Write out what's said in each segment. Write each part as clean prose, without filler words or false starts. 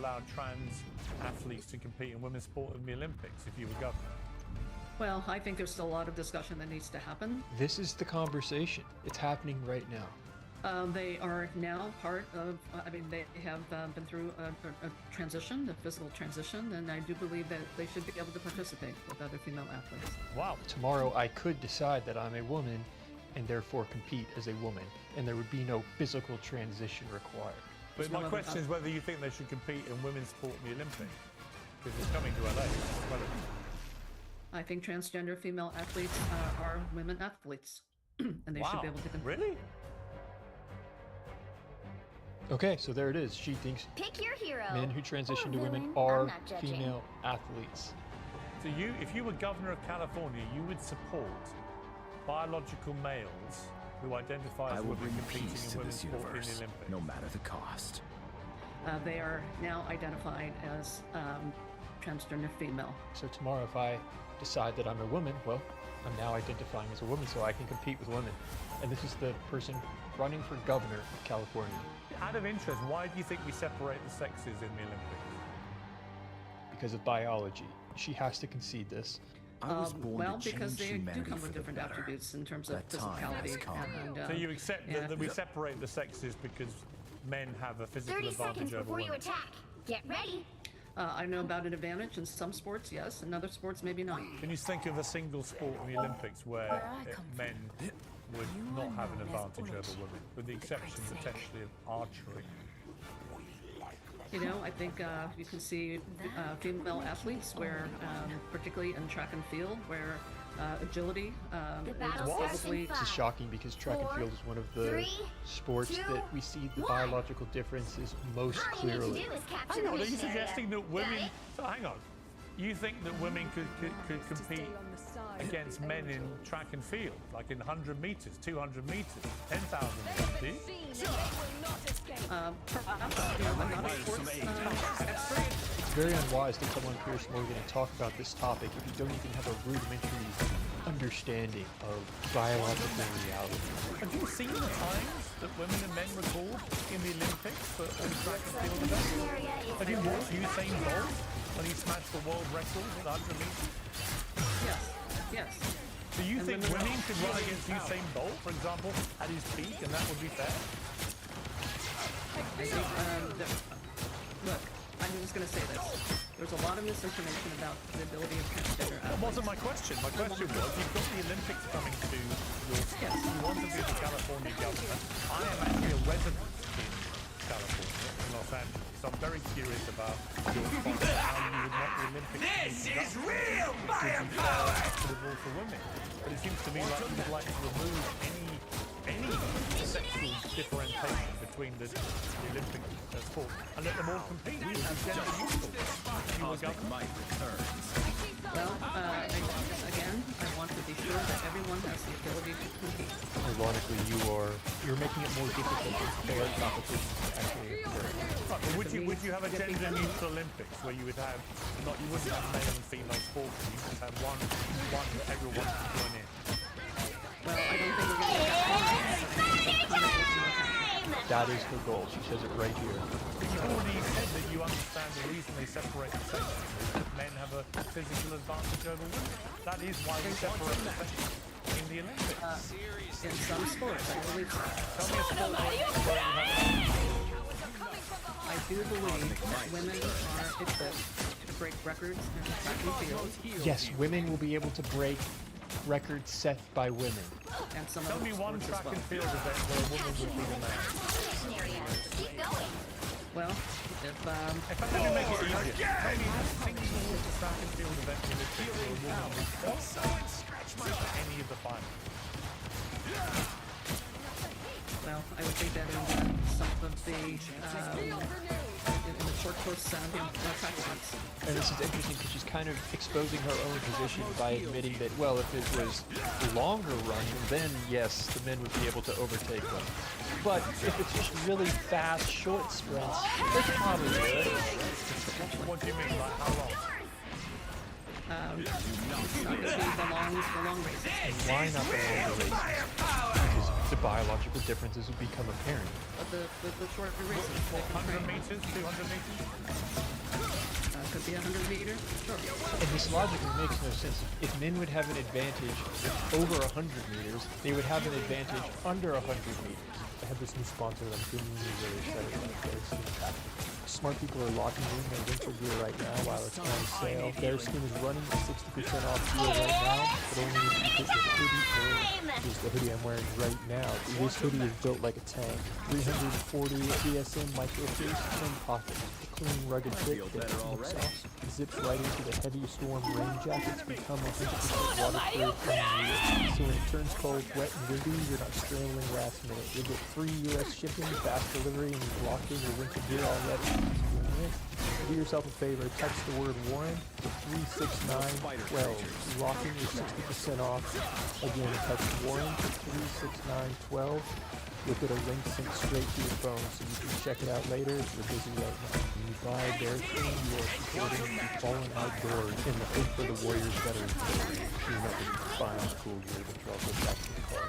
allow trans athletes to compete in women's sport in the Olympics if you were governor? Well, I think there's still a lot of discussion that needs to happen. This is the conversation. It's happening right now. They are now part of, they have been through a transition, a physical transition, and I do believe that they should be able to participate with other female athletes. Wow. Tomorrow I could decide that I'm a woman and therefore compete as a woman, and there would be no physical transition required. But my question is whether you think they should compete in women's sport in the Olympics, because it's coming to LA. It's relevant. I think transgender female athletes are women athletes, and they should be able to compete. Really? Okay, so there it is. She thinks Pick your hero. men who transition to women villain. are I'm not judging. female athletes. So if you were governor of California, you would support biological males who identify as I will women bring competing peace in to women's this sport in the universe, Olympics. no matter the cost. They are now identified as transgender female. So tomorrow if I decide that I'm a woman, well, I'm now identifying as a woman so I can compete with women. And this is the person running for governor of California. Out of interest, why do you think we separate the sexes in the Olympics? Because of biology. She has to concede this. I was born Well, to because change they do humanity come for with the different better. attributes in terms of That time has physicality. come. And, So you accept yeah. that we separate the sexes because men have a physical 30 advantage seconds over before you women? attack. Get ready. I know about an advantage in some sports, yes, in other sports, maybe not. Can you think of a single sport in the Olympics where men would not have an advantage over women, with the exception potentially of archery? You know, I think you can see female athletes where, particularly in track and field, where agility is probably... This is shocking because track and field is one of the sports that we see the biological differences most clearly. Hang on, are you suggesting that women... So hang on. You think that women could compete against men in track and field, like in 100 meters, 200 meters, 10,000 meters? It's very unwise to come on Pierce Morgan and talk about this topic if you don't even have a rudimentary understanding of biological reality. Have you seen the times that women and men record in the Olympics for all track and field events? Have you watched Usain Bolt when he smashed the world record at 100 meters? Yes, yes. Do you think women could run against Usain Bolt, for example, at his peak, and that would be fair? I think, look, I'm just going to say this. There's a lot of misinformation about the ability of transgender athletes. That wasn't my question. My question was, you've got the Olympics coming to your state. You want to be the California governor. I am actually a resident in California, in Los Angeles. So I'm very curious about your response to how you would want the Olympics This to be is real firepower! Equitable for women. But it seems to me like you would like to remove any sexual differentiation between the Olympic sport and let them all compete. It would be gender neutral. You were governor. Well, again, I want to be sure that everyone has the ability to compete. Ironically, you're making it more difficult to fair competition actually occur. Right, but would you have a gender neutral Olympics where you would have you wouldn't have male and female sports, you just have one that everyone can join in? Well, I don't think we're going to have That is her goal. She says it right here. But you already said that you understand the reason they separate the sexes is that men have a physical advantage over women. That is why we separate the sexes in the Olympics. in some sports, I believe so. Tell me a sport where you I do believe that women are equipped to break records in track and field. Yes, women will be able to break records set by women. And some Tell other me one sports track as well. and field event where a woman would be the man. Keep going. Well, In fact, let me make it easier. Tell me a single track and field event in the field where a woman would qualify for any of the finals. well, I would think that in some of the in the short course track events. And this is interesting because she's kind of exposing her own position by admitting that, well, if it was longer run, then yes, the men would be able to overtake them. But if it's just really fast, short sprints, they probably would. What do you mean, like how long? It's not going to be the long races. Why not the longer races? Because the biological differences would become apparent. But the shorter races. What, 100 meters, 200 meters? And this logically makes no sense. If men would have an advantage over 100 meters, they would have an advantage under 100 meters. I have this new sponsor that I'm genuinely really excited about. Bearskin. Smart people are locking in their winter gear right now while it's on sale. Bearskin is running a 60% off deal right now, but only if you get the hoodie. Here's the hoodie I'm wearing right now. This hoodie is built like a tank. 340 DSM microfiche, 10 pockets. A clean, rugged fit that looks awesome. Zips right into the heavy storm rain jackets, become 100% waterproof and real. So when it turns cold, wet, and windy, you're not scrambling last minute. You'll get free US shipping, fast delivery, and you've locked in your winter gear already. Do yourself a favor, text the word Warren to 36912. Lock in your 60% off. Again, text Warren to 36912. You'll get a link sent straight to your phone so you can check it out later if you're busy right now. When you buy Bearskin, you are supporting the fallen outdoors in the hope for the Warriors Veterans Day. You're not going to find cool gear, but you're also back to the car.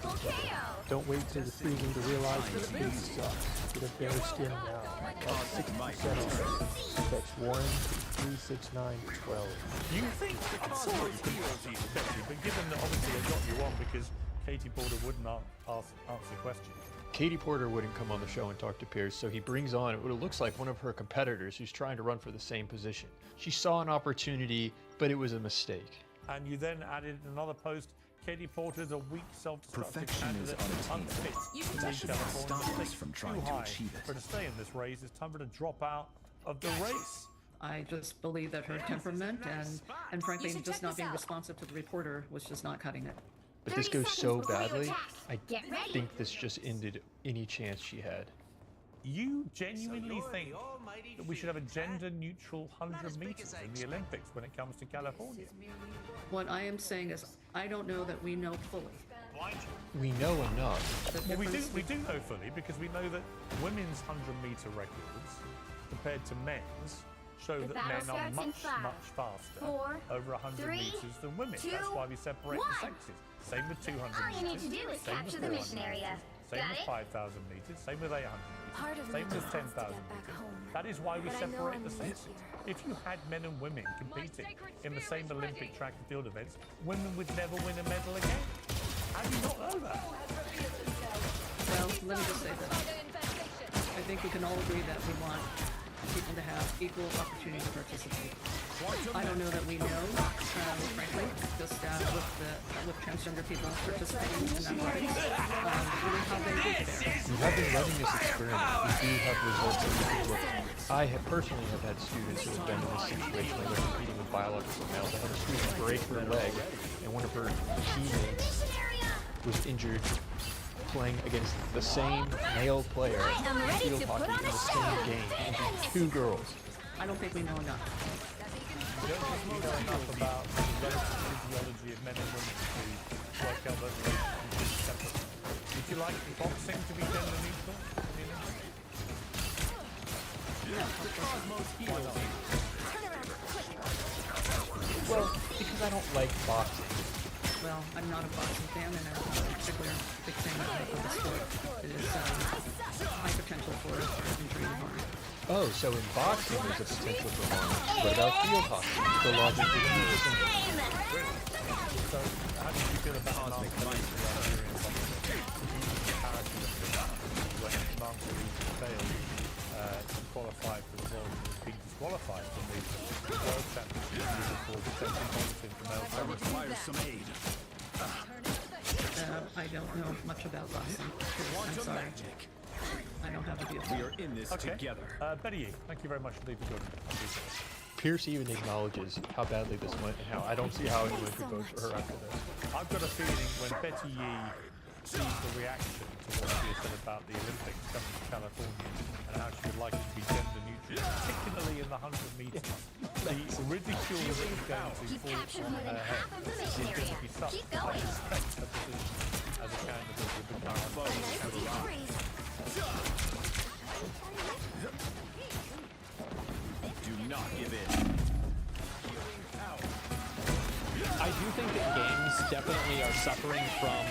Don't wait till the freezing to realize this food sucks. Get a Bearskin now. That's 60% off. Text Warren to 36912. You think I saw what you could Betsy, but given that obviously they got you on because Katie Porter wouldn't answer the question. Katie Porter wouldn't come on the show and talk to Pierce, so he brings on what it looks like one of her competitors who's trying to run for the same position. She saw an opportunity, but it was a mistake. And you then added another post. Katie Porter is a weak, self-destructive Perfection is candidate, unfit to That lead should not California. stop us Stakes from too trying to high achieve it. for her to stay in this race. It's time for her to drop out of the race. I just believe that her temperament and frankly just not being responsive to the reporter was just not cutting it. But this 30 goes so seconds before you badly, attack. I Get ready. think this just ended any chance she had. You genuinely think that we should have a gender-neutral 100 meters in the Olympics when it comes to California? What I am saying is, I don't know that we know fully. We know enough. The Well, we difference do know fully because we know that women's 100-meter records compared to men's show The that battle men are starts in much, 5, much faster 4, over 100 3, meters than women. 2, That's why we separate 1. the sexes. Same with 200 All you meters. need to do is same with capture the 400 mission area. meters, Same Got with it? 5,000 meters. Same with 800 Part meters. of me Same with just wants to 10,000 get back meters. home. That is why we But I know separate I'm the new sexes. here. If you had men and women competing in the same Olympic track and field events, women would never win a medal again. How do you not know that? Well, let me just say this. I think we can all agree that we want people to have equal opportunity to participate. I don't know that we know, frankly, just with transgender people participating in athletics, really how they get there. We have been running this experiment. We do have results that we can look at. I have personally have had students who have been in this situation where they're competing with biological males. I had a student break her leg, and one of her teammates was injured playing against the same male player I am in ready field to hockey put on in a the same show. game. Injured two girls. I don't think we know enough. You don't think you know enough about the relative physiology of men and women to work out those relationships separately. Would you like boxing to be gender neutral in the Olympics? Why not? Well, because I don't like boxing. Well, I'm not a boxing fan, and I'm not a particular big fan of the sport. It is high potential for injury and harm. Oh, so in boxing there's a potential for harm. What about field hockey? The logic would be the same. So, how do you feel about Mark Kelly's Nigerian boxing? Comparative when Mark Kelly failed to qualify for the world, being disqualified from the World Championship for defending boxing for male tennis. I don't know much about boxing. I'm sorry. I don't have a view. We are in this Okay. together. Betty Yee, thank you very much indeed for joining me. I appreciate it. Pierce even acknowledges how badly this went and how I don't see how anyone could vote for her after this. I've got a feeling when Betty Yee sees the reaction to what she has said about the Olympics coming to California and how she would like it to be gender neutral, particularly in the 100 meters, the ridicule that is going to You've fall captured on more her than head half of the is mission going to area. be such. Keep I going. respect her position as a candidate with the current Do not give in. I do think that games definitely are suffering from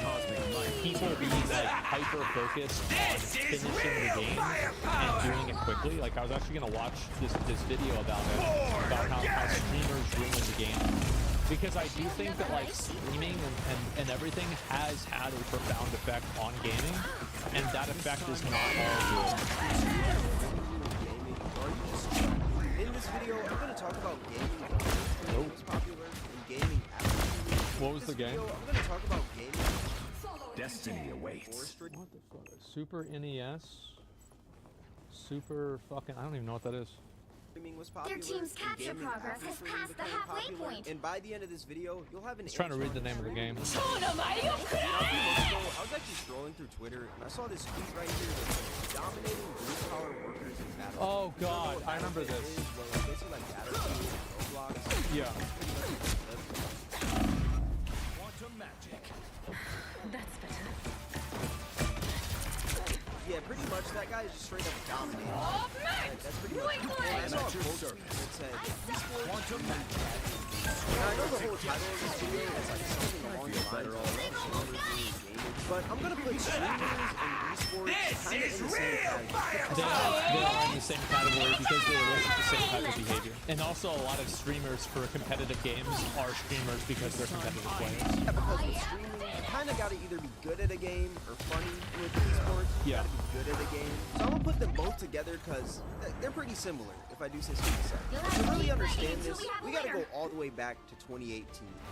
people being like hyper focused on finishing the game and doing it quickly. Like I was actually gonna watch this video about it, about how streamers ruin the game. Because I do think that like streaming and everything has had a profound effect on gaming, and that effect is not all good. In this video, I'm going to talk about gaming that was popular and gaming after. What was the game? I'm going to talk about gaming. Destiny awaits. What the fuck? Super NES? Super fucking... I don't even know what that is. Was Their team's capture progress has passed the halfway point. And by the end of this video, you'll have an. I was trying to read the name of the game. Now, a few months ago, I was actually scrolling through Twitter and I saw this tweet right here that's dominating blue collar workers in battle. Oh god, I remember this. Basically like Battlefield, Roblox. Yeah. Quantum magic. That's better. Yeah, pretty much that guy is just straight up dominating. That's pretty much. And I saw a quote that said, Quantum magic. now, I know the whole title of this video is like something along the lines of gaming, but I'm gonna put streamers and esports kind of in the same category. They are in the same category because they elicit the same type of behavior. And also a lot of streamers for competitive games are streamers because they're competitive players. Yeah, because with streaming, you kind of got to either be good at a game or funny. With esports, you Yeah. got to be good at a game. So I'm gonna put them both together because they're pretty similar, if I do say so myself. To really understand this, we got to go all the way back to 2018,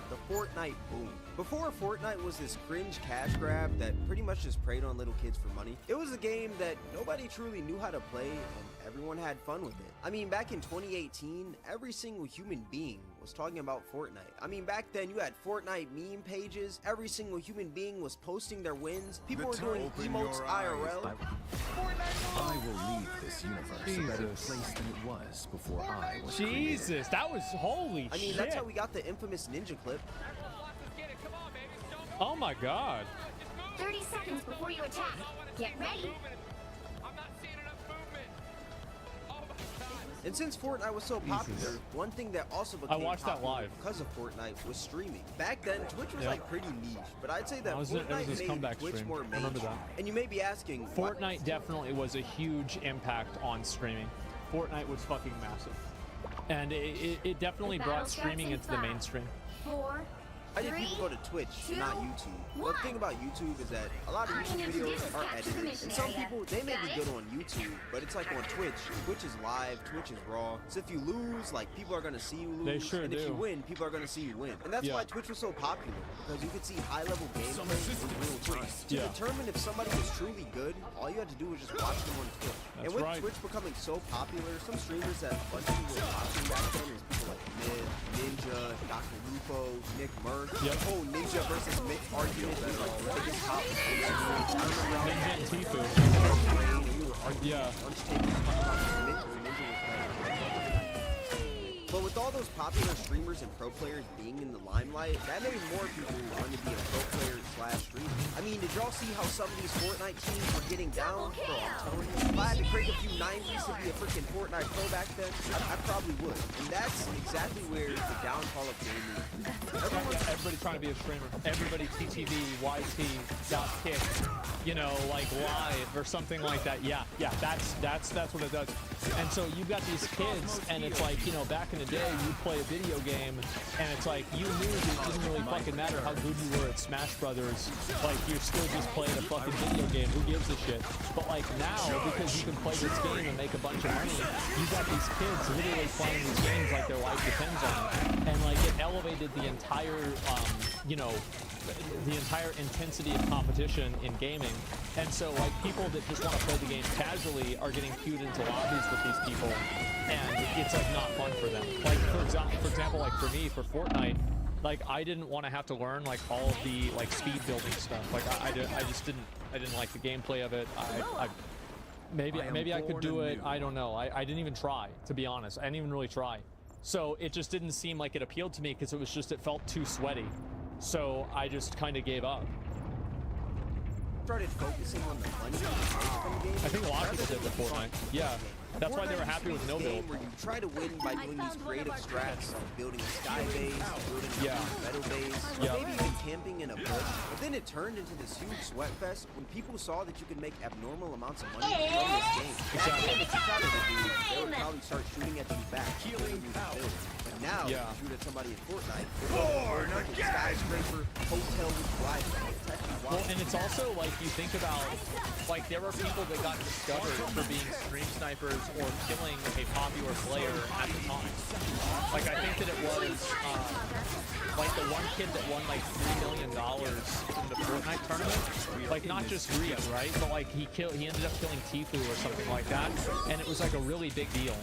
the Fortnite boom. Before Fortnite was this cringe cash grab that pretty much just preyed on little kids for money, it was a game that nobody truly knew how to play and everyone had fun with it. I mean, back in 2018, every single human being was talking about Fortnite. I mean, back then you had Fortnite meme pages, every single human being was posting their wins, people were doing emotes IRL. I will leave this universe a better Jesus. place than it was before I was Jesus, that was holy I mean, shit. that's how we got the infamous ninja clip. Oh my god. 30 seconds before you attack. Get ready. And since Fortnite was so popular, one thing that also became watched that popular live. because of Fortnite was streaming. Back then, Twitch was Yep. like pretty niche, but I'd say that It was Fortnite his made comeback Twitch stream. more I remember mainstream. that. And you may be asking, why- Fortnite definitely was a huge impact on streaming. Fortnite was fucking massive. And it definitely brought streaming into the mainstream. 4, Why did people go to Twitch, not YouTube? Well, the thing about YouTube is that a lot of YouTube videos are edited, and some people, they may be good on YouTube, but it's like on Twitch. Twitch is live, Twitch is raw. So if you lose, like, people are gonna see you lose. They sure and if do. you win, people are gonna see you win. And that's Yeah. why Twitch was so popular, because you could see high-level gameplay in real time. To Yeah. determine if somebody was truly good, all you had to do was just watch them on Twitch. That's and with right. Twitch becoming so popular, some streamers that a bunch of people were watching back then is people like Mid, Ninja, Dr. Lupo, Nick Murph. Yep. The whole Ninja versus Mick argument is like the biggest topic. Ninja and Tifu. Yeah. But with all those popular streamers and pro players being in the limelight, that made more people want to be a pro player / streamer. I mean, did y'all see how some of these Fortnite teams were getting down? Bro, I'm telling you, if I had to create a few 90s to be a freaking Fortnite pro back then, I probably would. And that's exactly where the downfall of gaming. Everybody trying to be a streamer. Everybody TTV, YT, dot kick, you know, like live or something like that. Yeah, that's what it does. And so you've got these kids, and it's like, you know, back in the day, you'd play a video game, and it's like you knew that it didn't really fucking matter how good you were at Smash Brothers. Like, you're still just playing a fucking video game. Who gives a shit? But like now, because you can play this game and make a bunch of money, you got these kids literally playing these games like their life depends on it. And like it elevated the entire, you know, the entire intensity of competition in gaming. And so like people that just want to play the game casually are getting queued into lobbies with these people, and it's like not fun for them. Like for example, like for me, for Fortnite, like I didn't want to have to learn like all of the like speed building stuff. Like I didn't like the gameplay of it. Maybe I could do it. I don't know. I didn't even try, to be honest. I didn't even really try. So it just didn't seem like it appealed to me because it felt too sweaty. So I just kind of gave up. Started focusing on the money from the game. I think a lot of people did with Fortnite. Yeah. That's why they were happy with no build. Where you try to win by doing these creative strats, like building a sky base, building a meadow base, maybe even camping in a bush. But then it turned into this huge sweat fest when people saw that you could make abnormal amounts of money from this game. Exactly. If you tried to do, they would probably start shooting at you back. Healing power. But now, if you shoot at somebody in Fortnite, it's skyscraper, hotel with driving. Well, and it's also like you think about, like there were people that got discovered for being stream snipers or killing a popular player at the time. Like I think that it was like the one kid that won like $3 million in the Fortnite tournament. Like not just Greed, right? But like he ended up killing Tifu or something like that, and it was like a really big deal.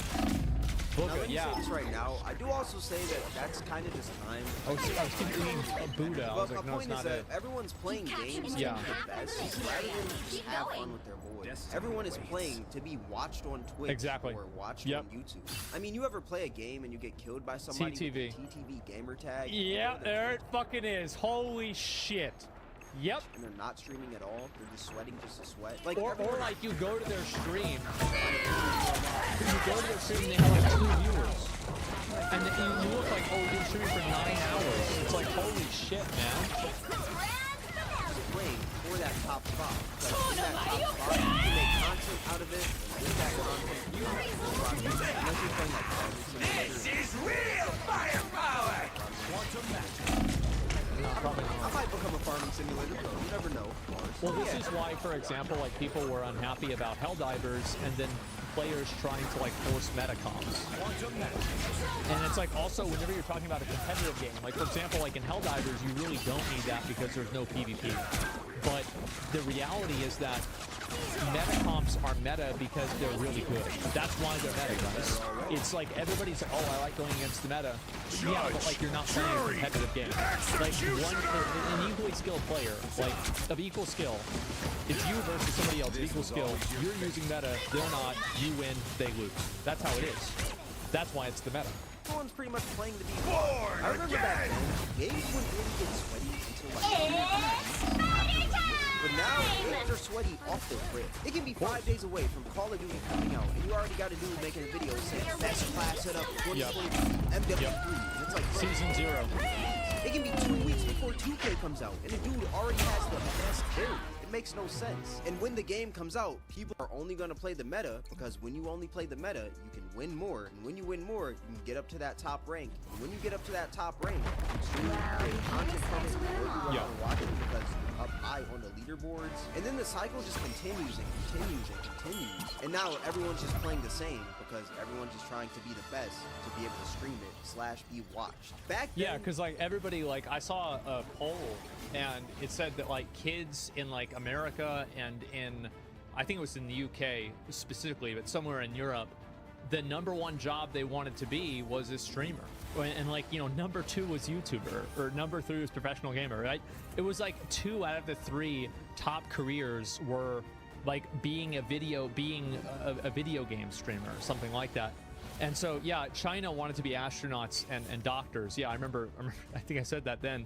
Now, let me say this right now. I do also say that that's kind of just time. I was thinking Buddha. I was like, no, it's not it. Everyone's playing games to be the best rather than just have fun with their boys. Everyone is playing to be watched on Twitch or watched on YouTube. I mean, you ever play a game and you get killed by somebody with a TTV gamer tag? Yeah, there it fucking is. Holy shit. Yep. And they're not streaming at all. They're just sweating just to sweat. Like, or like you go to their stream. You go to their stream and they have like 2 viewers. And then you look like, oh, you're streaming for 9 hours. It's like, holy shit, man. Playing for that top spot. Because in that top spot, you can make content out of it. And with that content, you unless you're playing like this is real firepower! Quantum magic. I might become a farming simulator, bro. You never know. Well, this is why, for example, like people were unhappy about Helldivers, and then players trying to like force meta comps. And it's like also whenever you're talking about a competitive game, like for example, like in Helldivers, you really don't need that because there's no PvP. But the reality is that meta comps are meta because they're really good. That's why they're meta, guys. It's like everybody's like, oh, I like going against the meta. Yeah, but like you're not playing a competitive game. Like an equally skilled player, like of equal skill, it's you versus somebody else of equal skill. You're using meta, they're not. You win, they lose. That's how it is. That's why it's the meta. Everyone's pretty much playing to be born. I remember back then, games wouldn't really get sweaty until like but now, games are sweaty off the rip. It can be 5 days away from Call of Duty coming out, and you already got a dude making a video saying best class setup 2023 MW3. And it's like Season 0. It can be 2 weeks before 2K comes out, and the dude already has the best build. It makes no sense. And when the game comes out, people are only going to play the meta because when you only play the meta, you can win more. And when you win more, you can get up to that top rank. And when you get up to that top rank, you can stream, create content from it, or you want to watch it because you're up high on the leaderboards. And then the cycle just continues and continues and continues. And now everyone's just playing the same because everyone's just trying to be the best to be able to stream it / be watched. Back then, yeah, because like everybody, like I saw a poll and it said that like kids in like America and in, I think it was in the UK specifically, but somewhere in Europe, the #1 job they wanted to be was a streamer. And like, you know, #2 was YouTuber, or #3 was professional gamer, right? It was like 2 out of the 3 top careers were like being a video game streamer or something like that. And so, yeah, China wanted to be astronauts and doctors. Yeah, I remember, I think I said that then.